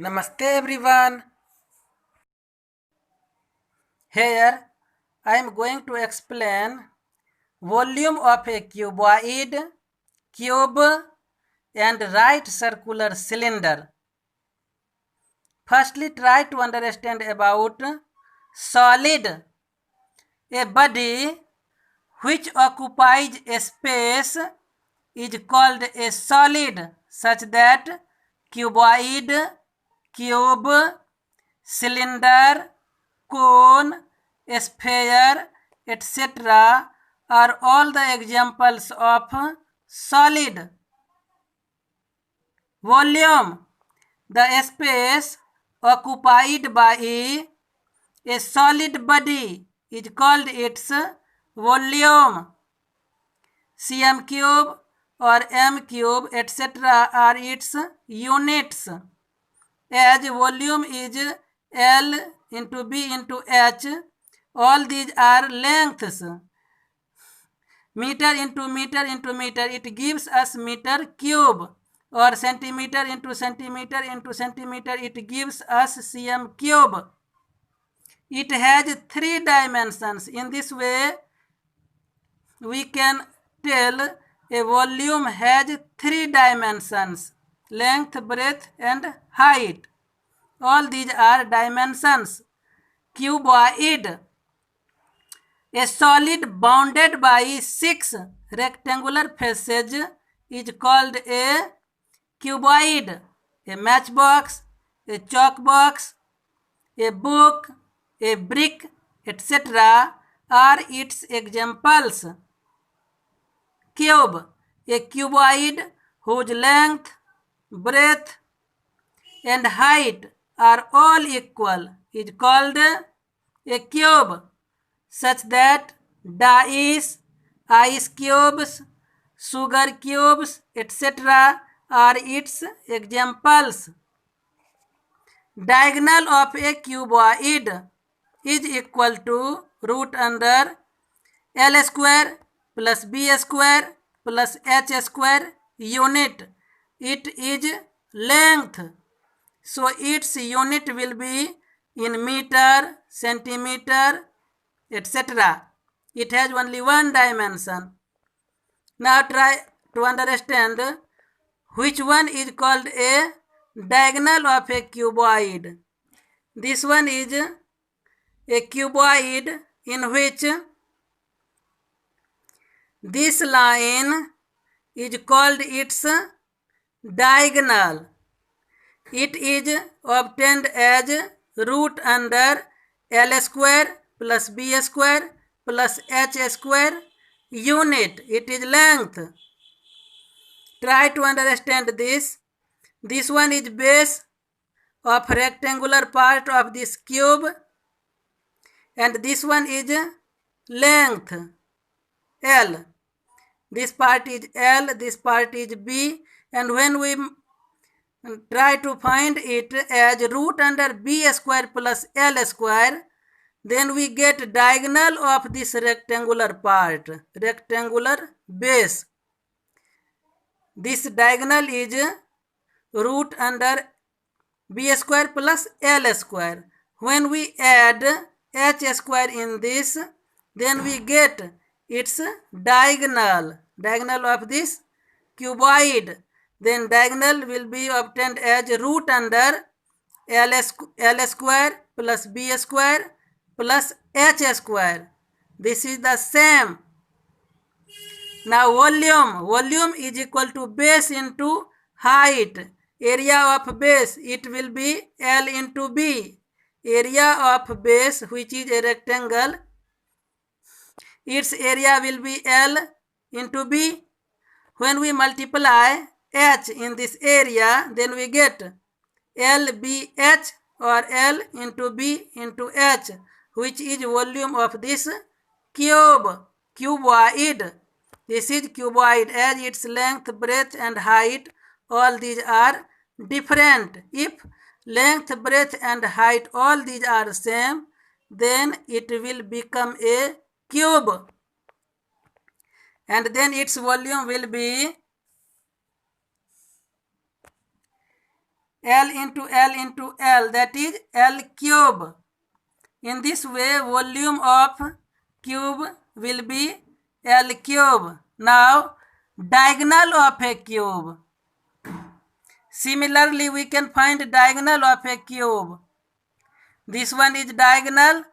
Namaste everyone. Here I am going to explain volume of a cuboid, cube and right circular cylinder. Firstly, try to understand about solid. A body which occupies a space is called a solid, such that cuboid, cube, cylinder, cone, sphere, etc. are all the examples of solid. Volume: the space occupied by a solid body is called its volume. cm cube or m cube, etc. are its units. As volume is L into B into H, all these are lengths. Meter into meter into meter, it gives us meter cube, or centimeter into centimeter into centimeter, it gives us cm cube. It has 3 dimensions. In this way, we can tell a volume has 3 dimensions: length, breadth and height. All these are dimensions. Cuboid: a solid bounded by 6 rectangular faces is called a cuboid. A matchbox, a chalk box, a book, a brick, etc. are its examples. Cube: a cuboid whose length, breadth and height are all equal is called a cube, such that dice, ice cubes, sugar cubes, etc. are its examples. Diagonal of a cuboid is equal to root under L square plus B square plus H square unit. It is length, so its unit will be in meter, centimeter, etc. It has only one dimension. Now try to understand which one is called a diagonal of a cuboid. This one is a cuboid in which this line is called its diagonal. It is obtained as root under L square plus B square plus H square unit. It is length. Try to understand this. This one is base of rectangular part of this cube, and this one is length L. This part is L, this part is B, and when we try to find it as root under B square plus L square, then we get diagonal of this rectangular part, rectangular base. This diagonal is root under B square plus L square. When we add H square in this, then we get its diagonal of this cuboid. Then diagonal will be obtained as root under L square plus B square plus H square. This is the same. Now volume is equal to base into height. Area of base, it will be L into B. Area of base, which is a rectangle, its area will be L into B. When we multiply H in this area, then we get LBH, or L into B into H, which is volume of this cuboid. This is cuboid, as its length, breadth and height, all these are different. If length, breadth and height, all these are same, then it will become a cube, and then its volume will be L into L into L, that is L cube. In this way, volume of cube will be L cube. Now, diagonal of a cube. Similarly, we can find diagonal of a cube. This one is diagonal.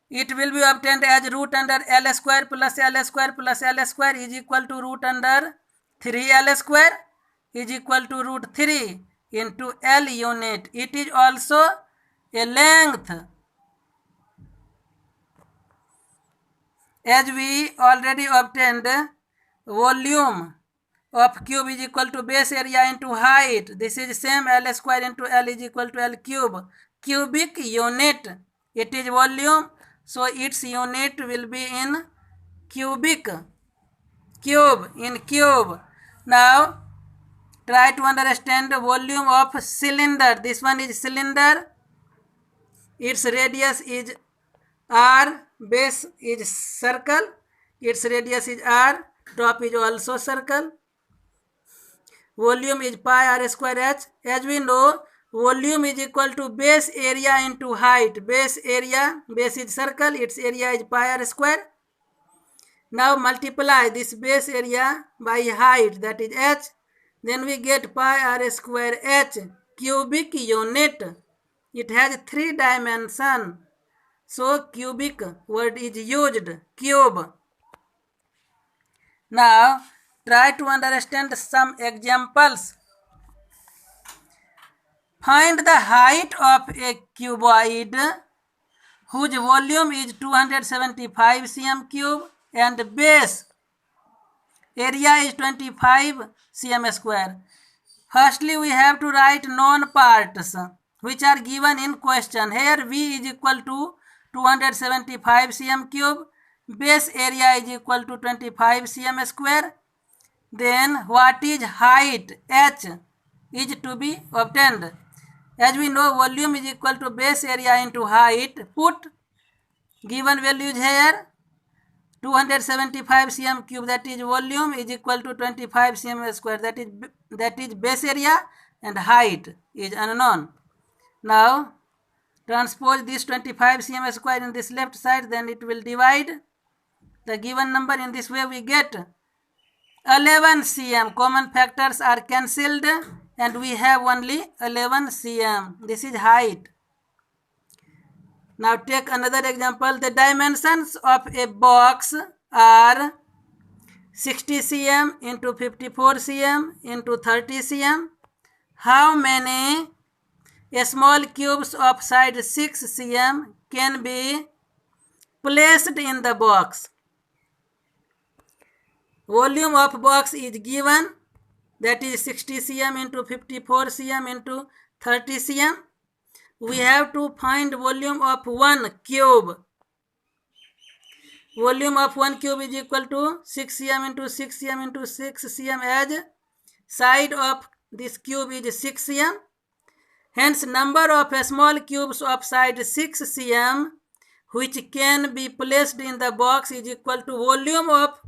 It will be obtained as root under L square plus L square plus L square is equal to root under 3L square is equal to root 3 into L unit. It is also a length. As we already obtained, volume of cube is equal to base area into height. This is same, L square into L is equal to L cube. Cubic unit, it is volume, so its unit will be in cubic. Cube, in cube. Now, try to understand the volume of cylinder. This one is cylinder. Its radius is R, base is circle. Its radius is R, top is also circle. Volume is pi r square h. As we know, volume is equal to base area into height. Base area, base is circle, its area is pi r square. Now multiply this base area by height, that is h. Then we get pi r square h, cubic unit. It has 3 dimensions. So cubic word is used, cube. Now try to understand some examples. Find the height of a cuboid whose volume is 275 cm cube and base area is 25 cm square. Firstly, we have to write known parts which are given in question. Here V is equal to 275 cm cube, base area is equal to 25 cm square. Then what is height? H is to be obtained. As we know, volume is equal to base area into height. Put given values here. 275 cm cube, that is volume, is equal to 25 cm square, that is base area, and height is unknown. Now transpose this 25 cm square in this left side, then it will divide the given number. In this way we get 11 cm. Common factors are cancelled and we have only 11 cm. This is height. Now take another example. The dimensions of a box are 60 cm into 54 cm into 30 cm. How many small cubes of side 6 cm can be placed in the box? Volume of box is given, that is 60 cm into 54 cm into 30 cm. We have to find volume of one cube. Volume of one cube is equal to 6 cm into 6 cm into 6 cm, as side of this cube is 6 cm. Hence, number of small cubes of side 6 cm which can be placed in the box is equal to volume of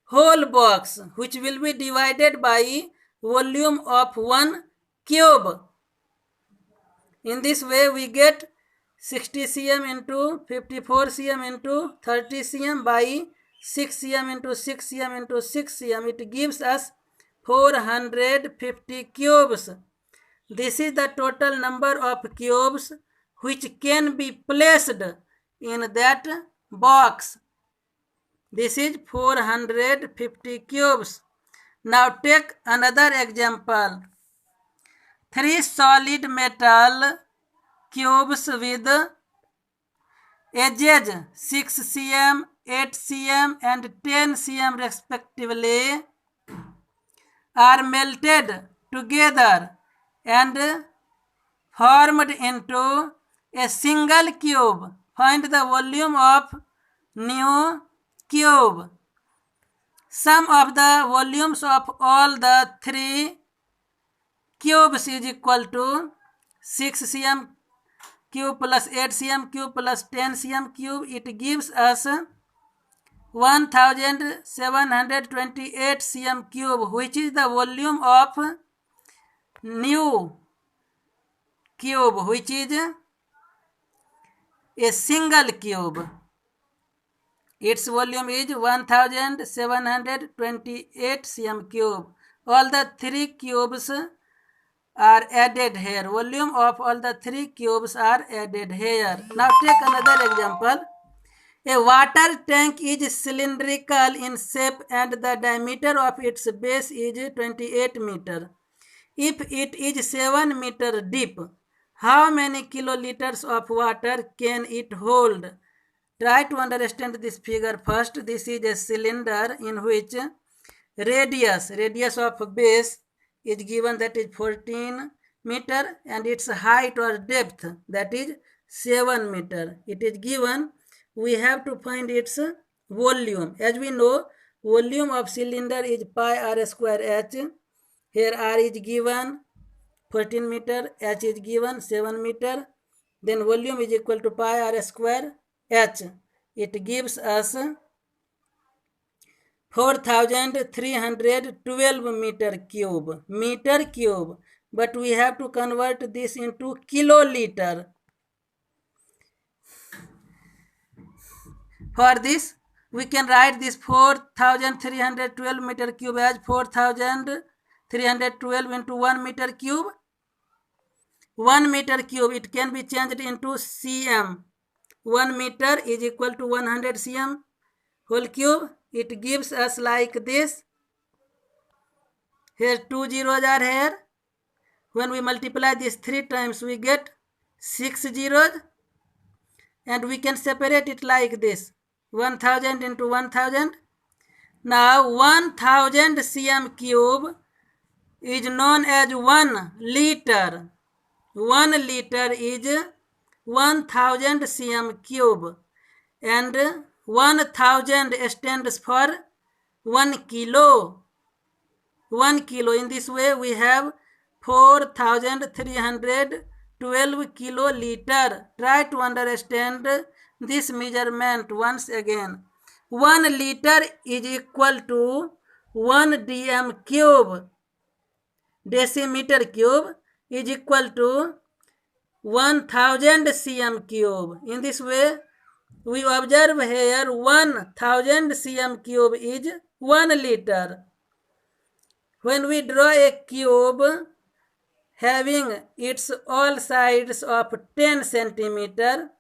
whole box, which will be divided by volume of one cube. In this way we get 60 cm into 54 cm into 30 cm by 6 cm into 6 cm into 6 cm. It gives us 450 cubes. This is the total number of cubes which can be placed in that box. This is 450 cubes. Now take another example. 3 solid metal cubes with edges 6 cm, 8 cm and 10 cm respectively are melted together and formed into a single cube. Find the volume of new cube. Sum of the volumes of all the 3 cubes is equal to 6 cm cube plus 8 cm cube plus 10 cm cube. It gives us 1728 cm cube, which is the volume of new cube, which is a single cube. Its volume is 1728 cm cube. All the three cubes are added here. Volume of all the three cubes are added here. Now take another example. A water tank is cylindrical in shape and the diameter of its base is 28 meter. If it is 7 meter deep, how many kiloliters of water can it hold? Try to understand this figure first. This is a cylinder in which radius of base is given, that is 14 meter, and its height or depth, that is 7 meter. It is given. We have to find its volume. As we know, volume of cylinder is pi r square h. Here r is given 14 meter, h is given 7 meter. Then volume is equal to pi r square h. It gives us 4312 meter cube. But we have to convert this into kiloliter. For this, we can write this 4312 meter cube as 4312 into 1 meter cube. 1 meter cube, it can be changed into cm. 1 meter is equal to 100 cm whole cube. It gives us like this. Here 2 zeros are here. When we multiply this 3 times, we get 6 zeros. And we can separate it like this. 1000 into 1000. Now 1000 cm cube is known as 1 liter. 1 liter is 1000 cm cube. And 1000 stands for 1 kilo. 1 kilo. In this way, we have 4312 kiloliter. Try to understand this measurement once again. 1 liter is equal to 1 dm cube. Decimeter cube is equal to 1000 cm cube. In this way, we observe here 1000 cm cube is 1 liter. When we draw a cube having its all sides of 10 centimeter,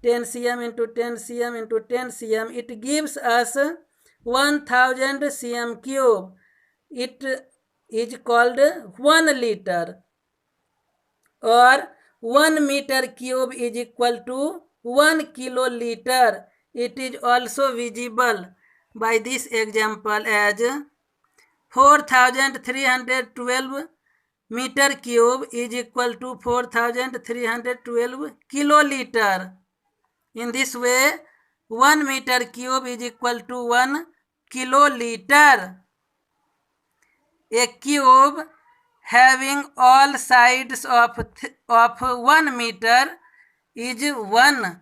10 cm into 10 cm into 10 cm, it gives us 1000 cm cube. It is called 1 liter. Or 1 meter cube is equal to 1 kiloliter. It is also visible by this example as 4312 meter cube is equal to 4312 kiloliter. In this way, 1 meter cube is equal to 1 kiloliter. A cube having all sides of 1 meter is 1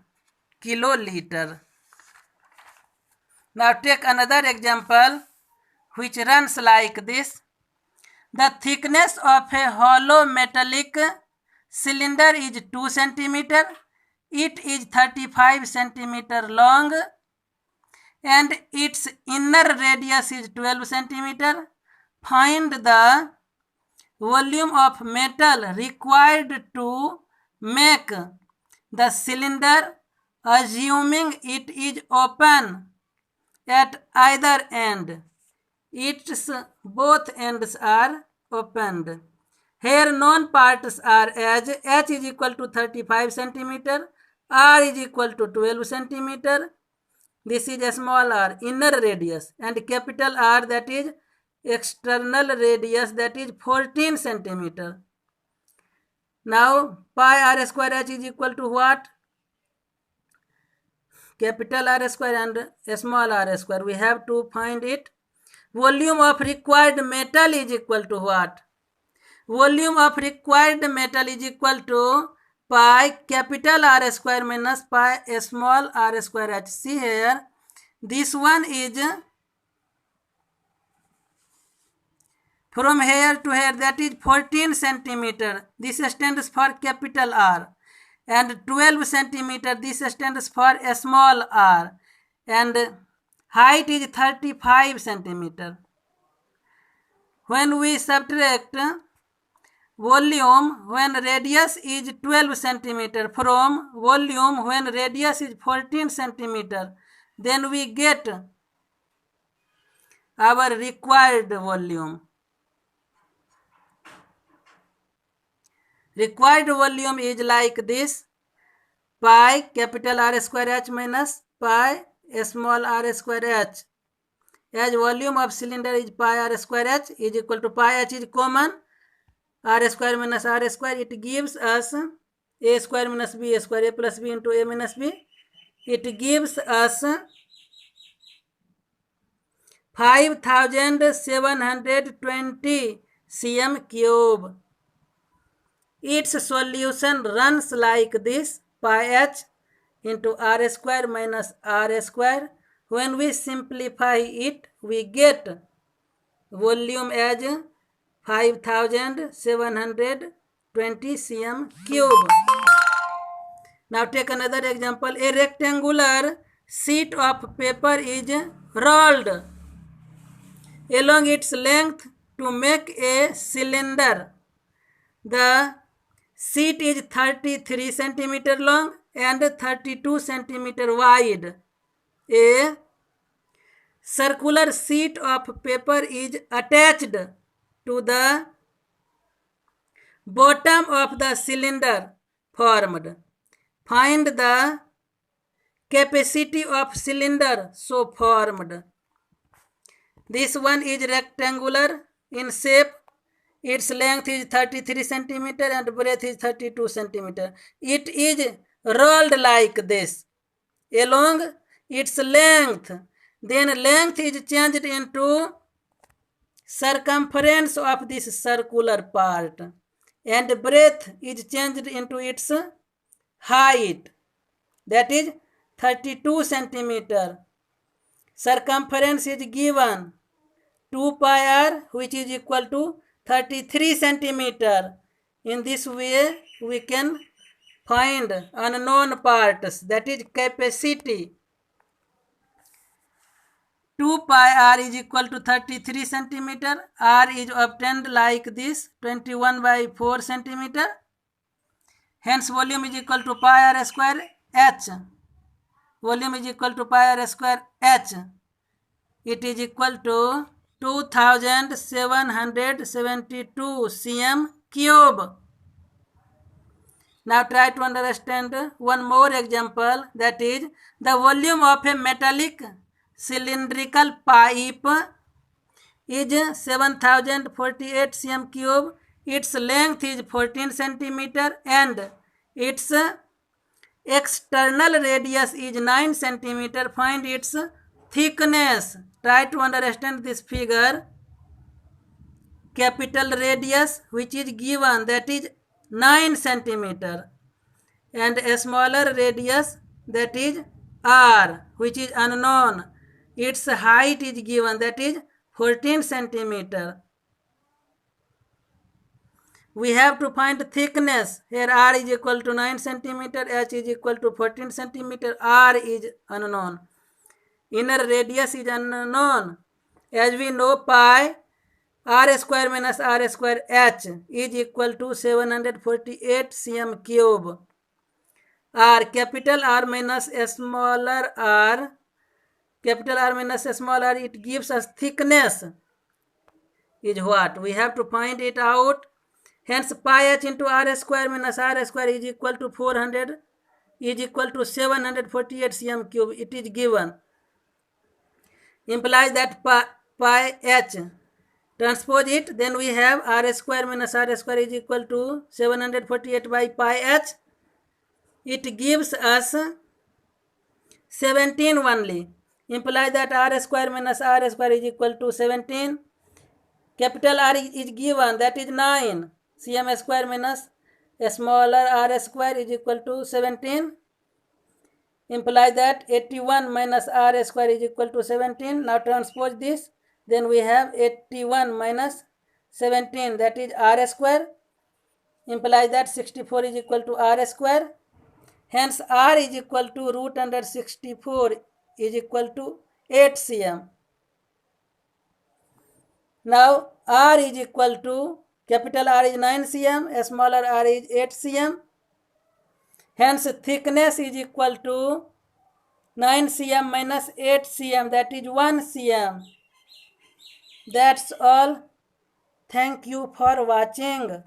kiloliter. Now take another example which runs like this. The thickness of a hollow metallic cylinder is 2 centimeter. It is 35 centimeter long and its inner radius is 12 centimeter. Find the volume of metal required to make the cylinder, assuming it is open at either end. Its both ends are opened. Here known parts are as h is equal to 35 centimeter, r is equal to 12 centimeter. This is a small r, inner radius, and capital R, that is external radius, that is 14 centimeter. Now pi r square h is equal to what? Capital R square and small r square. We have to find it. Volume of required metal is equal to what? Volume of required metal is equal to pi capital R square minus pi small r square h. See here, This one is from here to here, that is 14 centimeter. This stands for capital R. And 12 centimeter, this stands for a small r. And height is 35 centimeter. When we subtract volume when radius is 12 centimeter from volume when radius is 14 centimeter, then we get our required volume. Required volume is like this: pi capital R square h minus pi small r square h. As volume of cylinder is pi r square h is equal to pi h is common, r square minus r square, it gives us a square minus b square, a plus b into a minus b. It gives us 5720 cm cube. Its solution runs like this: pi h into r square minus r square. When we simplify it, we get volume as 5720 cm cube. Now take another example. A rectangular sheet of paper is rolled along its length to make a cylinder. The sheet is 33 centimeter long and 32 centimeter wide. A circular sheet of paper is attached to the bottom of the cylinder formed. Find the capacity of cylinder so formed. This one is rectangular in shape. Its length is 33 centimeter and breadth is 32 centimeter. It is rolled like this along its length. Then length is changed into circumference of this circular part, and breadth is changed into its height, that is 32 centimeter. Circumference is given 2 pi r, which is equal to 33 centimeter. In this way we can find unknown parts, that is capacity. 2 pi r is equal to 33 centimeter. R is obtained like this: 21 by 4 centimeter. Hence volume is equal to pi r square h. Volume is equal to pi r square h. It is equal to 2772 cm cube. Now try to understand one more example, that is the volume of a metallic cylindrical pipe is 7048 cm cube. Its length is 14 centimeter and its external radius is 9 centimeter. Find its thickness. Try to understand this figure. Capital radius, which is given, that is 9 centimeter, and a smaller radius, that is r, which is unknown. Its height is given, that is 14 centimeter. We have to find thickness. Here r is equal to 9 centimeter, h is equal to 14 centimeter, r is unknown. Inner radius is unknown. As we know, pi r square minus r square h is equal to 748 cm cube. R, capital R minus smaller r, capital R minus small r, it gives us thickness is what? We have to find it out. Hence pi h into r square minus r square is equal to 400 is equal to 748 cm cube. It is given. Implies that pi h. Transpose it, then we have r square minus r square is equal to 748 by pi h. It gives us 17 only. Imply that r square minus r square is equal to 17. Capital R is given, that is 9. Cm square minus a smaller r square is equal to 17. imply that 81 minus r square is equal to 17. Now transpose this, then we have 81 minus 17, that is r square, imply that 64 is equal to r square. Hence r is equal to root under 64 is equal to 8 cm. Now r is equal to, capital R is 9 cm, smaller r is 8 cm. Hence thickness is equal to 9 cm minus 8 cm, that is 1 cm. That's all. Thank you for watching.